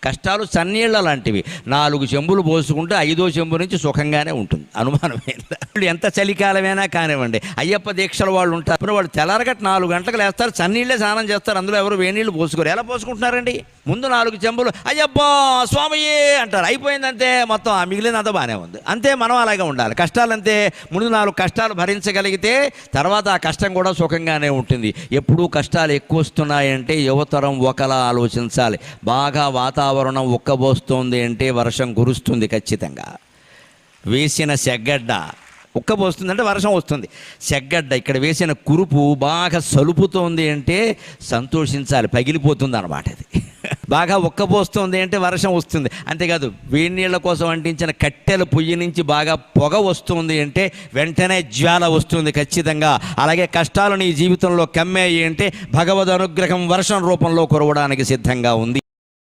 కష్టాలు చన్నీళ్ళ లాంటివి. 4 చెంబులు పోసుకుంటే 5వ చెంబు నుంచి సుఖంగానే ఉంటుంది, అనుమానమైందా? ఎంత చలికాలమైనా కానివ్వండి, అయ్యప్ప దీక్షల వాళ్ళు ఉంటారు, వాళ్ళు తెల్లారగట్ట 4 గంటలకు లేస్తారు, చన్నీళ్ళే స్నానం చేస్తారు, అందులో ఎవరు వేణీళ్ళు పోసుకోరు. ఎలా పోసుకుంటున్నారండి? ముందు 4 చెంబులు అయ్యప్ప స్వామియే అంటారు, అయిపోయిందంతే, మొత్తం ఆ మిగిలినంతా బాగానే ఉంది. అంతే, మనం అలాగే ఉండాలి. కష్టాలంతే, ముందు 4 కష్టాలు భరించగలిగితే తర్వాత ఆ కష్టం కూడా సుఖంగానే ఉంటుంది. ఎప్పుడూ కష్టాలు ఎక్కువ వస్తున్నాయంటే యువతరం ఒకలా ఆలోచించాలి. బాగా వాతావరణం ఉక్కబోస్తోంది అంటే వర్షం కురుస్తుంది ఖచ్చితంగా. వేసిన సెగ్గడ్డ ఉక్కబోస్తుందంటే వర్షం వస్తుంది. సెగ్గడ్డ ఇక్కడ వేసిన కురుపు బాగా సలుపుతోంది అంటే సంతోషించాలి, పగిలిపోతుంది అన్నమాట. అది బాగా ఉక్కబోస్తుంది అంటే వర్షం వస్తుంది. అంతేకాదు, వేడి నీళ్ళ కోసం అంటించిన కట్టెల పొయ్యి నుంచి బాగా పొగ వస్తుంది అంటే వెంటనే జ్వాల వస్తుంది ఖచ్చితంగా. అలాగే కష్టాలు నీ జీవితంలో కమ్మాయి అంటే భగవద్ అనుగ్రహం వర్షం రూపంలో కురవడానికి సిద్ధంగా ఉంది.